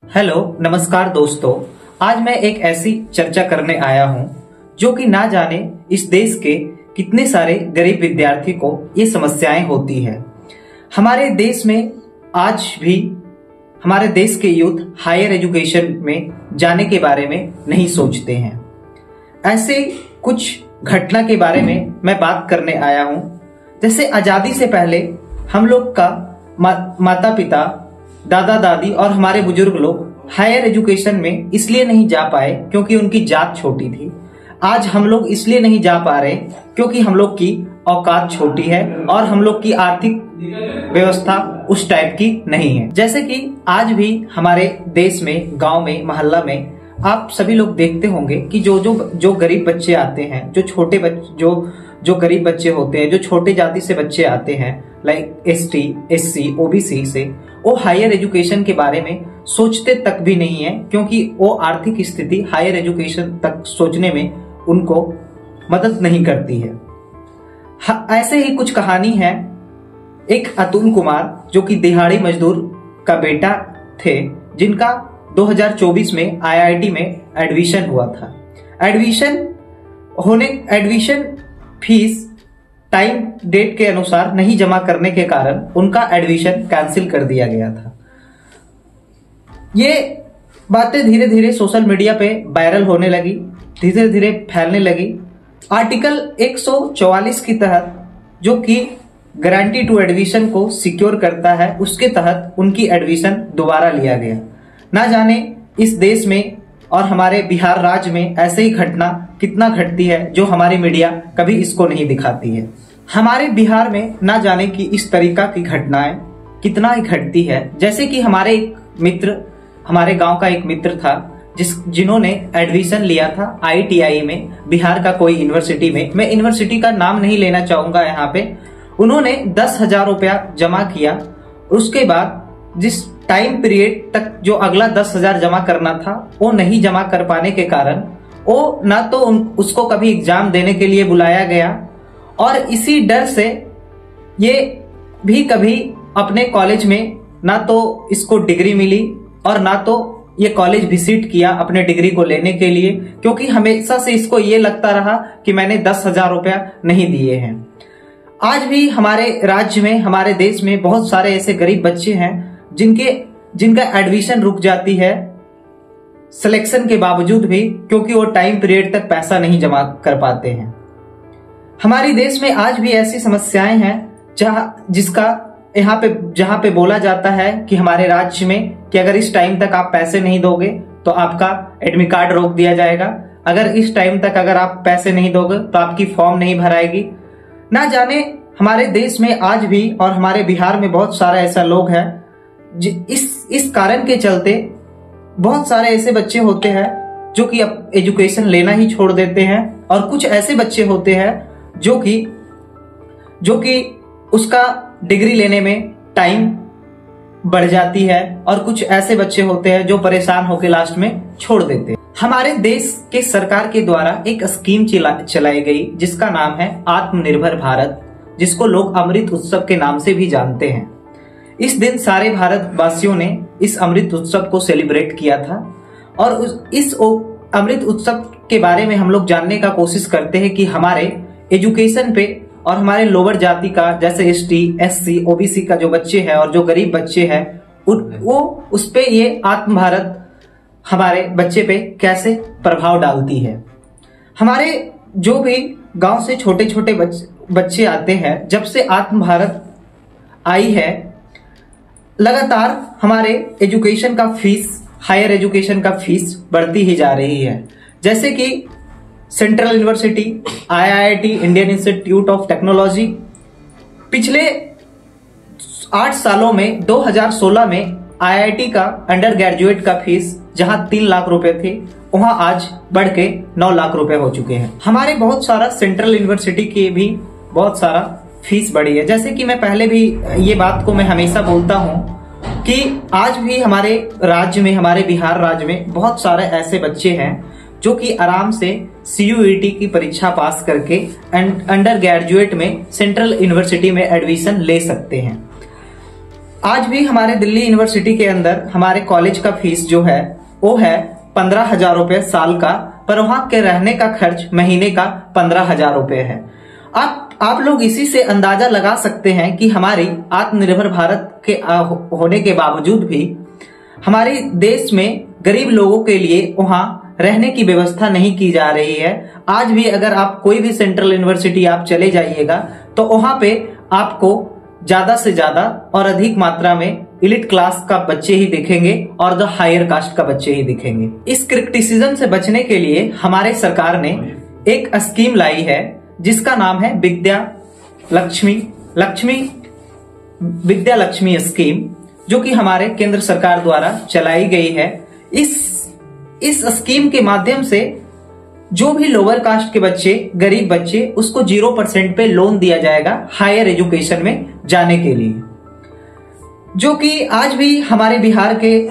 Hello नमस्कार दोस्तों। आज मैं एक ऐसी चर्चा करने आया हूं जो कि ना जाने इस देश के कितने सारे गरीब विद्यार्थी को ये समस्याएं होती है। हमारे देश में आज भी हमारे देश के यूथ हायर एजुकेशन में जाने के बारे में नहीं सोचते हैं। ऐसे कुछ घटना के बारे में मैं बात करने आया हूं। जैसे आजादी से पहले हम लोग का माता पिता, दादा दादी और हमारे बुजुर्ग लोग हायर एजुकेशन में इसलिए नहीं जा पाए क्योंकि उनकी जात छोटी थी। आज हम लोग इसलिए नहीं जा पा रहे क्योंकि हम लोग की औकात छोटी है और हम लोग की आर्थिक व्यवस्था उस टाइप की नहीं है। जैसे कि आज भी हमारे देश में, गांव में, मोहल्ला में आप सभी लोग देखते होंगे कि जो गरीब बच्चे आते हैं, जो गरीब बच्चे होते हैं, जो छोटे जाति से बच्चे आते हैं, लाइक एसटी, एससी, ओबीसी से, वो हायर एजुकेशन के बारे में सोचते तक भी नहीं है क्योंकि वो आर्थिक स्थिति हायर एजुकेशन तक सोचने में उनको मदद नहीं करती है। ऐसे ही कुछ कहानी है। एक अतुल कुमार जो कि दिहाड़ी मजदूर का बेटा थे, जिनका 2024 में आईआईटी में एडमिशन हुआ था। एडमिशन फीस टाइम डेट के अनुसार नहीं जमा करने के कारण उनका एडमिशन कैंसिल कर दिया गया था। ये बातें धीरे धीरे सोशल मीडिया पे वायरल होने लगी, धीरे धीरे फैलने लगी। आर्टिकल 144 के तहत, जो कि गारंटी टू एडमिशन को सिक्योर करता है, उसके तहत उनकी एडमिशन दोबारा लिया गया। ना जाने इस देश में और हमारे बिहार राज्य में ऐसे ही घटना कितना घटती है जो हमारी मीडिया कभी इसको नहीं दिखाती है। हमारे बिहार में ना जाने की इस तरीका की घटनाएं कितना ही घटती है। जैसे कि हमारे गांव का एक मित्र था जिन्होंने एडमिशन लिया था आईटीआई में, बिहार का कोई यूनिवर्सिटी में। मैं यूनिवर्सिटी का नाम नहीं लेना चाहूंगा यहाँ पे। उन्होंने 10,000 रुपया जमा किया। उसके बाद जिस टाइम पीरियड तक जो अगला 10,000 जमा करना था, वो नहीं जमा कर पाने के कारण वो ना तो उसको कभी एग्जाम देने के लिए बुलाया गया, और इसी डर से ये भी कभी अपने कॉलेज में ना तो इसको डिग्री मिली और ना तो ये कॉलेज विजिट किया अपने डिग्री को लेने के लिए, क्योंकि हमेशा से इसको ये लगता रहा कि मैंने 10,000 रुपया नहीं दिए हैं। आज भी हमारे राज्य में, हमारे देश में बहुत सारे ऐसे गरीब बच्चे हैं जिनका एडमिशन रुक जाती है सिलेक्शन के बावजूद भी, क्योंकि वो टाइम पीरियड तक पैसा नहीं जमा कर पाते हैं। हमारे देश में आज भी ऐसी समस्याएं हैं जहां पे बोला जाता है कि हमारे राज्य में कि अगर इस टाइम तक आप पैसे नहीं दोगे तो आपका एडमिट कार्ड रोक दिया जाएगा। अगर इस टाइम तक अगर आप पैसे नहीं दोगे तो आपकी फॉर्म नहीं भराएगी। ना जाने हमारे देश में आज भी और हमारे बिहार में बहुत सारे ऐसा लोग हैं, इस कारण के चलते बहुत सारे ऐसे बच्चे होते हैं जो कि अब एजुकेशन लेना ही छोड़ देते हैं, और कुछ ऐसे बच्चे होते हैं जो कि उसका डिग्री लेने में टाइम बढ़ जाती है, और कुछ ऐसे बच्चे होते हैं जो परेशान होकर लास्ट में छोड़ देते हैं। हमारे देश के सरकार के द्वारा एक स्कीम चलाई गई जिसका नाम है आत्मनिर्भर भारत, जिसको लोग अमृत उत्सव के नाम से भी जानते हैं। इस दिन सारे भारतवासियों ने इस अमृत उत्सव को सेलिब्रेट किया था, और इस अमृत उत्सव के बारे में हम लोग जानने का कोशिश करते हैं कि हमारे एजुकेशन पे और हमारे लोअर जाति का, जैसे एसटी, एससी, ओबीसी का जो बच्चे हैं और जो गरीब बच्चे हैं, वो उस पे ये आत्म भारत हमारे बच्चे पे कैसे प्रभाव डालती है। हमारे जो भी गांव से छोटे छोटे बच्चे आते हैं, जब से आत्म भारत आई है, लगातार हमारे एजुकेशन का फीस, हायर एजुकेशन का फीस बढ़ती ही जा रही है। जैसे कि central university, IIT, Indian institute of technology, पिछले 8 सालों में 2016 में आईआईटी का अंडर ग्रेजुएट का फीस जहां 3 लाख रुपए थे, वहां आज बढ़ के 9 लाख रुपए हो चुके हैं। हमारे बहुत सारा सेंट्रल यूनिवर्सिटी के भी बहुत सारा फीस बढ़ी है। जैसे कि मैं पहले भी ये बात को मैं हमेशा बोलता हूं कि आज भी हमारे राज्य में, हमारे बिहार राज्य में बहुत सारे ऐसे बच्चे हैं जो कि आराम से CUET की परीक्षा पास करके अंडर ग्रेजुएट में सेंट्रल यूनिवर्सिटी में एडमिशन ले सकते हैं। आज भी हमारे दिल्ली यूनिवर्सिटी के अंदर हमारे कॉलेज का फीस जो है वो है 15,000 रुपए साल का, पर वहां के रहने का खर्च महीने का 15,000 रुपए है। आप लोग इसी से अंदाजा लगा सकते हैं कि हमारी आत्मनिर्भर भारत के होने के बावजूद भी हमारे देश में गरीब लोगों के लिए वहां रहने की व्यवस्था नहीं की जा रही है। आज भी अगर आप कोई भी सेंट्रल यूनिवर्सिटी आप चले जाइएगा तो वहां पे आपको ज्यादा से ज्यादा और अधिक मात्रा में एलिट क्लास का बच्चे ही दिखेंगे और द हायर कास्ट का बच्चे ही दिखेंगे। इस क्रिटिसिज्म से बचने के लिए हमारे सरकार ने एक स्कीम लाई है जिसका नाम है विद्या लक्ष्मी स्कीम, जो कि हमारे केंद्र सरकार द्वारा चलाई गई है। इस स्कीम के माध्यम से जो भी लोअर कास्ट के बच्चे, गरीब बच्चे, उसको 0% पे लोन दिया जाएगा हायर एजुकेशन में जाने के लिए, जो कि आज भी हमारे बिहार के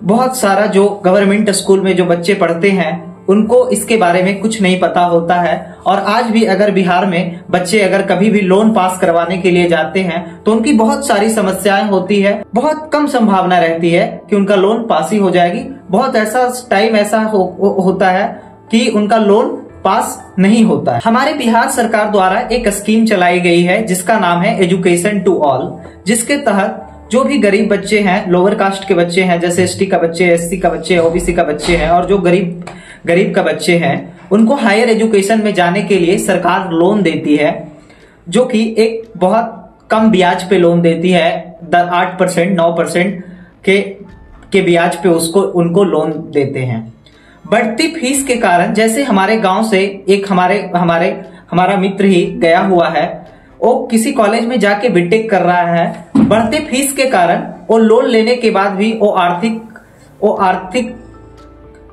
बहुत सारा जो गवर्नमेंट स्कूल में जो बच्चे पढ़ते हैं उनको इसके बारे में कुछ नहीं पता होता है। और आज भी अगर बिहार में बच्चे अगर कभी भी लोन पास करवाने के लिए जाते हैं तो उनकी बहुत सारी समस्याएं होती है, बहुत कम संभावना रहती है कि उनका लोन पास ही हो जाएगी। बहुत ऐसा टाइम ऐसा होता है कि उनका लोन पास नहीं होता है। हमारे बिहार सरकार द्वारा एक स्कीम चलाई गई है जिसका नाम है एजुकेशन टू ऑल, जिसके तहत जो भी गरीब बच्चे हैं, लोअर कास्ट के बच्चे हैं, जैसे एसटी का बच्चे, एससी का बच्चे, ओबीसी का बच्चे हैं, और जो गरीब का बच्चे हैं, उनको हायर एजुकेशन में जाने के लिए सरकार लोन देती है, जो कि एक बहुत कम ब्याज पे लोन देती है। 8% 9% के ब्याज पे उनको लोन देते हैं। बढ़ती फीस के कारण, जैसे हमारे गांव से एक हमारा मित्र ही गया हुआ है, वो किसी कॉलेज में जाके बीटेक कर रहा है। बढ़ते फीस के कारण वो लोन लेने के बाद भी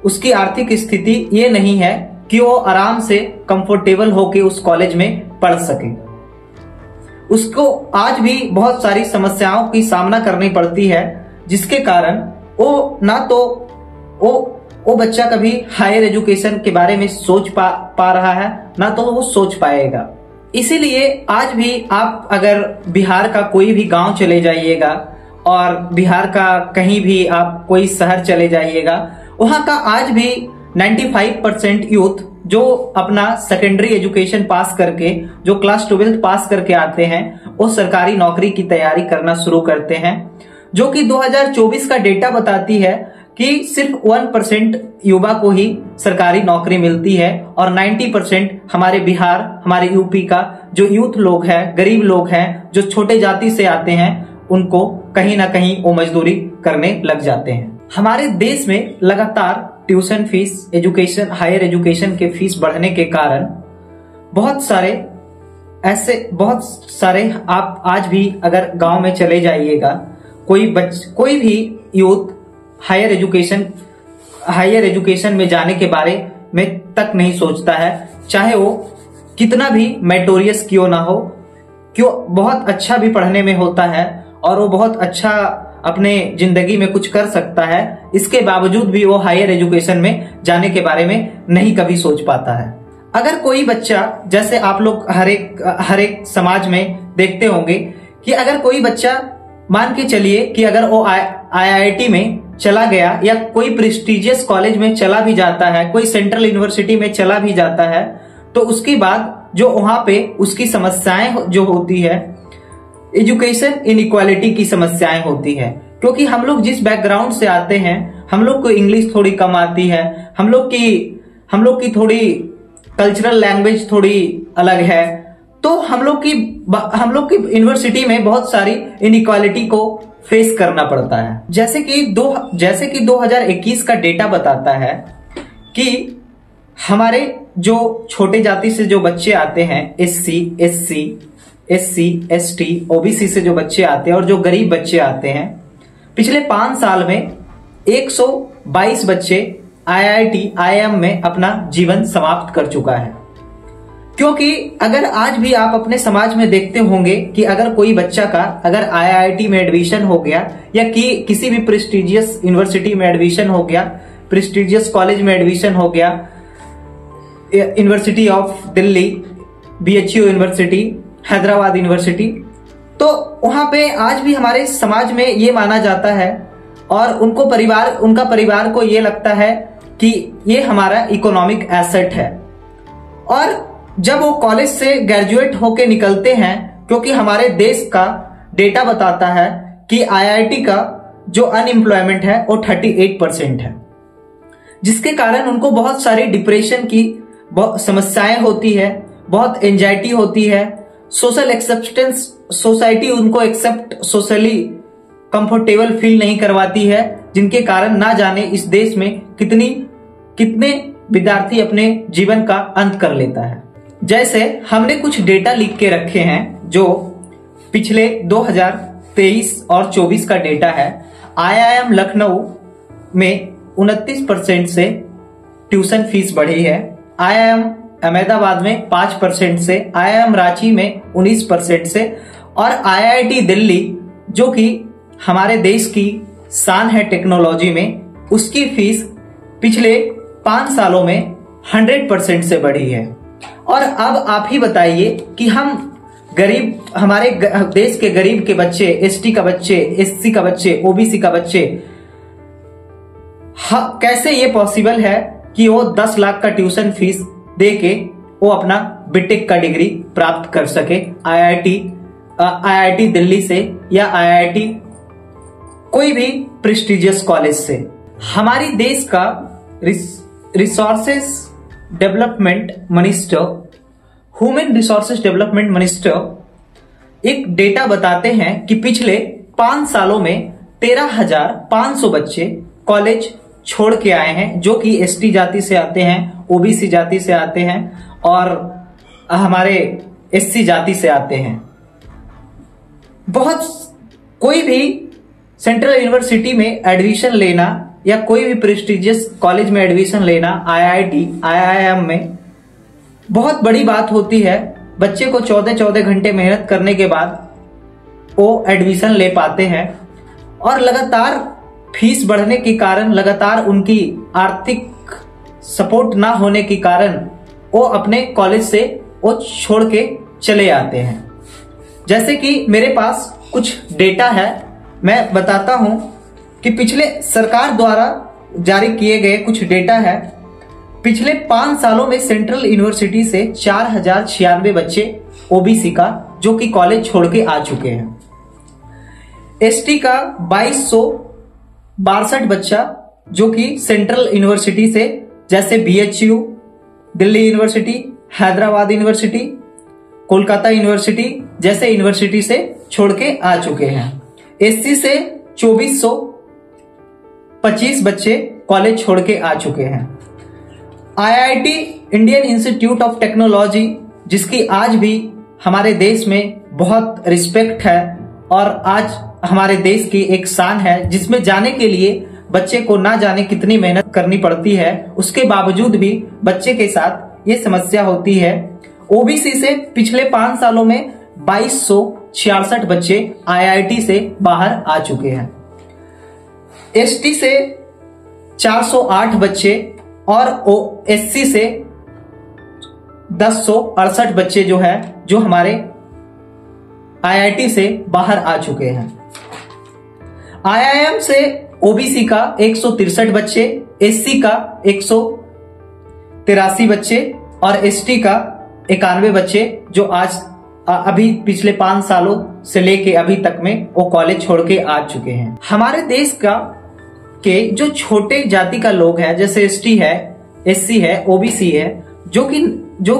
उसकी आर्थिक स्थिति ये नहीं है कि वो आराम से कंफर्टेबल होके उस कॉलेज में पढ़ सके। उसको आज भी बहुत सारी समस्याओं की सामना करनी पड़ती है, जिसके कारण वो बच्चा कभी हायर एजुकेशन के बारे में सोच पा रहा है, ना तो वो सोच पाएगा। इसीलिए आज भी आप अगर बिहार का कोई भी गांव चले जाइएगा और बिहार का कहीं भी आप कोई शहर चले जाइएगा, वहां का आज भी 95% यूथ जो अपना सेकेंडरी एजुकेशन पास करके, जो क्लास 12th पास करके आते हैं, वो सरकारी नौकरी की तैयारी करना शुरू करते हैं, जो कि 2024 का डेटा बताती है कि सिर्फ 1% युवा को ही सरकारी नौकरी मिलती है और 90% हमारे बिहार, हमारे यूपी का जो यूथ लोग हैं, गरीब लोग हैं, जो छोटे जाति से आते हैं, उनको कहीं ना कहीं वो मजदूरी करने लग जाते हैं। हमारे देश में लगातार ट्यूशन फीस, हायर एजुकेशन के फीस बढ़ने के कारण बहुत सारे आप आज भी अगर गांव में चले जाइएगा, कोई भी यूथ हायर एजुकेशन में जाने के बारे में तक नहीं सोचता है, चाहे वो कितना भी मेरिटोरियस क्यों ना हो, क्यों बहुत अच्छा भी पढ़ने में होता है और वो बहुत अच्छा अपने जिंदगी में कुछ कर सकता है, इसके बावजूद भी वो हायर एजुकेशन में जाने के बारे में नहीं कभी सोच पाता है। अगर कोई बच्चा, जैसे आप लोग हर एक समाज में देखते होंगे कि अगर कोई बच्चा, मान के चलिए कि अगर वो IIT में चला गया या कोई प्रेस्टिजियस कॉलेज में चला भी जाता है, कोई सेंट्रल यूनिवर्सिटी में चला भी जाता है, तो उसके बाद जो वहां पे उसकी समस्याएं जो होती है, एजुकेशन इनइक्वालिटी की समस्याएं होती है। क्योंकि हम लोग जिस बैकग्राउंड से आते हैं, हम लोग को इंग्लिश थोड़ी कम आती है, हम लोग की थोड़ी कल्चरल लैंग्वेज थोड़ी अलग है, तो हम लोग की यूनिवर्सिटी में बहुत सारी इनइक्वालिटी को फेस करना पड़ता है। जैसे कि 2021 का डेटा बताता है कि हमारे जो छोटे जाति से जो बच्चे आते हैं, SC, ST, OBC से जो बच्चे आते हैं और जो गरीब बच्चे आते हैं, पिछले 5 साल में 122 बच्चे IIT, IIM में अपना जीवन समाप्त कर चुका है। क्योंकि अगर आज भी आप अपने समाज में देखते होंगे कि अगर कोई बच्चा का अगर IIT में एडमिशन हो गया या कि किसी भी प्रेस्टिजियस यूनिवर्सिटी में एडमिशन हो गया, प्रेस्टिजियस कॉलेज में एडमिशन हो गया, university of Delhi, BHU university, Hyderabad university, तो वहां पे आज भी हमारे समाज में ये माना जाता है और उनका परिवार को ये लगता है कि ये हमारा इकोनॉमिक एसेट है। और जब वो कॉलेज से ग्रेजुएट होके निकलते हैं, क्योंकि हमारे देश का डेटा बताता है कि आईआईटी का जो अनएम्प्लॉयमेंट है वो 38% है, जिसके कारण उनको बहुत सारी डिप्रेशन की समस्याएं होती है, बहुत एंजाइटी होती है, सोशल एक्सेप्टेंस सोसाइटी उनको सोशली कंफर्टेबल फील नहीं करवाती है, जिनके कारण ना जाने इस देश में कितने विद्यार्थी अपने जीवन का अंत कर लेता है। जैसे हमने कुछ डेटा लिख के रखे हैं जो पिछले 2023 और 24 का डेटा है। आईआईएम लखनऊ में 29% से ट्यूशन फीस बढ़ी है, आईआईएम अहमदाबाद में 5% से, आईआईएम रांची में 19% से, और आईआईटी दिल्ली जो कि हमारे देश की शान है टेक्नोलॉजी में, उसकी फीस पिछले 5 सालों में 100% से बढ़ी है। और अब आप ही बताइए कि हमारे देश के गरीब के बच्चे, एसटी का बच्चे, एससी का बच्चे, ओबीसी का बच्चे, कैसे ये पॉसिबल है कि वो 10 लाख का ट्यूशन फीस दे के वो अपना बीटेक का डिग्री प्राप्त कर सके आईआईटी दिल्ली से या आईआईटी कोई भी प्रेस्टिजियस कॉलेज से। हमारी देश का resources development minister, human resources development minister एक डेटा बताते हैं कि पिछले 5 सालों में 13,500 बच्चे कॉलेज छोड़ के आए हैं, जो कि एसटी जाति से आते हैं, ओबीसी जाति से आते हैं और हमारे एससी जाति से आते हैं। कोई भी सेंट्रल यूनिवर्सिटी में एडमिशन लेना या कोई भी प्रेस्टिजियस कॉलेज में एडमिशन लेना आईआईटी, आईआईएम में बहुत बड़ी बात होती है। बच्चे को 14 घंटे मेहनत करने के बाद वो एडमिशन ले पाते हैं और लगातार फीस बढ़ने के कारण, लगातार उनकी आर्थिक सपोर्ट ना होने के कारण वो अपने कॉलेज से वो छोड़ के चले आते हैं। जैसे कि मेरे पास कुछ डेटा है, मैं बताता हूं कि पिछले सरकार द्वारा जारी किए गए कुछ डेटा है। पिछले 5 सालों में सेंट्रल यूनिवर्सिटी से 4096 बच्चे ओबीसी का जो कि कॉलेज छोड़ के आ चुके हैं। एसटी का 2262 बच्चा जो कि सेंट्रल यूनिवर्सिटी से, जैसे BHU, Delhi university, Hyderabad university, Kolkata university जैसे यूनिवर्सिटी से छोड़ के आ चुके हैं। एससी से 2425 बच्चे कॉलेज छोड़ के आ चुके हैं। IIT, Indian institute of technology, जिसकी आज भी हमारे देश में बहुत रिस्पेक्ट है और आज हमारे देश की एक शान है, जिसमें जाने के लिए बच्चे को ना जाने कितनी मेहनत करनी पड़ती है, उसके बावजूद भी बच्चे के साथ ये समस्या होती है। ओबीसी से पिछले 5 सालों में 2266 बच्चे आईआईटी से बाहर आ चुके हैं। एसटी से 408 बच्चे और एससी से 1068 बच्चे जो हमारे आईआईटी से बाहर आ चुके हैं। आईआईएम से ओबीसी का 163 बच्चे, एससी का 183 बच्चे और एसटी का 91 बच्चे जो आज अभी पिछले 5 सालों से लेके अभी तक में वो कॉलेज छोड़ के आ चुके हैं। हमारे देश के जो छोटे जाति का लोग है, जैसे एसटी है, एससी है, ओबीसी है, जो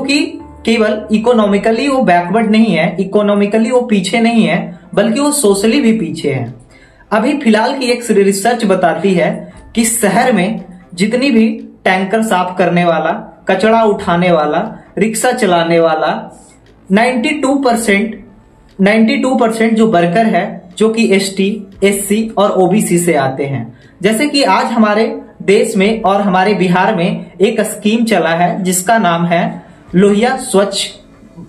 कि केवल इकोनॉमिकली वो बैकवर्ड नहीं है, इकोनॉमिकली वो पीछे नहीं है, बल्कि वो सोशली भी पीछे है। अभी फिलहाल की एक रिसर्च बताती है कि शहर में जितनी भी टैंकर साफ करने वाला, कचरा उठाने वाला, रिक्शा चलाने वाला 92% जो वर्कर है जो कि एसटी, एससी और ओबीसी से आते हैं। जैसे कि आज हमारे देश में और हमारे बिहार में एक स्कीम चला है जिसका नाम है लोहिया स्वच्छ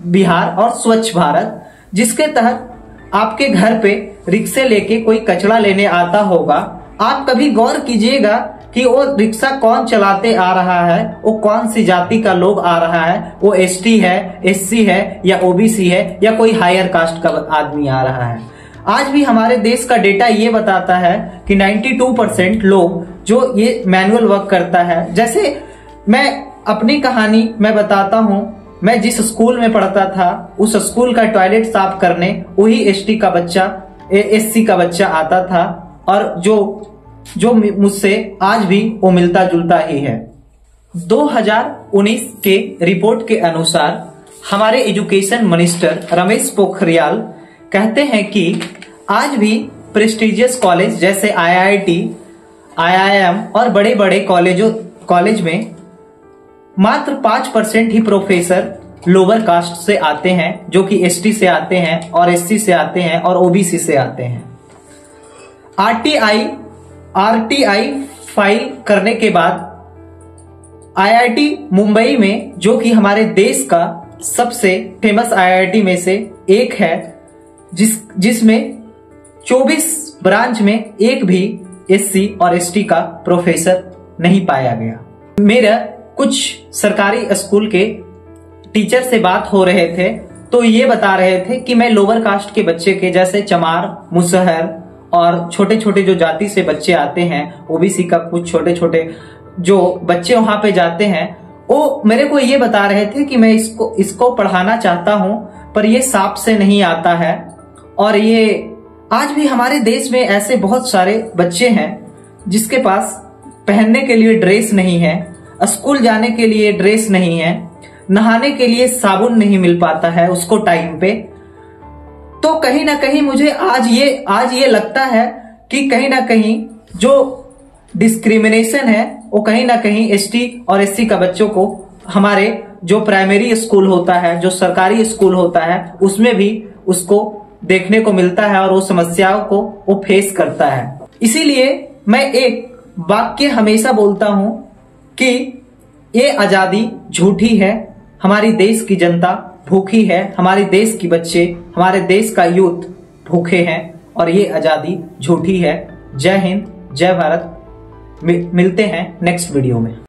बिहार और स्वच्छ भारत, जिसके तहत आपके घर पे रिक्शे लेके कोई कचरा लेने आता होगा। आप कभी गौर कीजिएगा कि वो रिक्शा कौन चलाते आ रहा है, वो कौन सी जाति का लोग आ रहा है, वो एसटी है, एससी है या ओबीसी है या कोई हायर कास्ट का आदमी आ रहा है। आज भी हमारे देश का डेटा ये बताता है कि 92% लोग जो ये मैनुअल वर्क करता है। जैसे मैं अपनी कहानी मैं बताता हूँ, मैं जिस स्कूल में पढ़ता था उस स्कूल का टॉयलेट साफ करने वही एसटी का बच्चा, एससी का बच्चा आता था, और जो मुझसे आज भी वो मिलता जुलता ही है। 2019 के रिपोर्ट के अनुसार हमारे एजुकेशन मिनिस्टर रमेश पोखरियाल कहते हैं कि आज भी प्रेस्टिजियस कॉलेज जैसे आईआईटी, आईआईएम और बड़े बड़े कॉलेज में मात्र 5% ही प्रोफेसर लोअर कास्ट से आते हैं, जो कि एसटी से आते हैं और एससी से आते हैं और ओबीसी से आते हैं। आरटीआई फाइल करने के बाद आईआईटी मुंबई में, जो कि हमारे देश का सबसे फेमस आईआईटी में से एक है, जिसमें 24 ब्रांच में एक भी एससी और एसटी का प्रोफेसर नहीं पाया गया। मेरा कुछ सरकारी स्कूल के टीचर से बात हो रहे थे तो ये बता रहे थे कि मैं लोअर कास्ट के बच्चे के, जैसे चमार, मुसहर और छोटे छोटे जो जाति से बच्चे आते हैं, ओबीसी का कुछ छोटे छोटे जो बच्चे वहां पे जाते हैं, वो मेरे को ये बता रहे थे कि मैं इसको पढ़ाना चाहता हूं पर ये सांप से नहीं आता है। और ये आज भी हमारे देश में ऐसे बहुत सारे बच्चे हैं जिसके पास पहनने के लिए ड्रेस नहीं है, स्कूल जाने के लिए ड्रेस नहीं है, नहाने के लिए साबुन नहीं मिल पाता है उसको टाइम पे। तो कहीं ना कहीं मुझे आज ये लगता है कि कहीं ना कहीं जो डिस्क्रिमिनेशन है वो कहीं ना कहीं एसटी और एससी का बच्चों को हमारे जो प्राइमरी स्कूल होता है, जो सरकारी स्कूल होता है, उसमें भी उसको देखने को मिलता है और वो समस्याओं को वो फेस करता है। इसीलिए मैं एक वाक्य हमेशा बोलता हूं कि ये आजादी झूठी है, हमारी देश की जनता भूखी है, हमारे देश की बच्चे, हमारे देश का यूथ भूखे हैं और ये आजादी झूठी है। जय हिंद, जय भारत। मिलते हैं नेक्स्ट वीडियो में।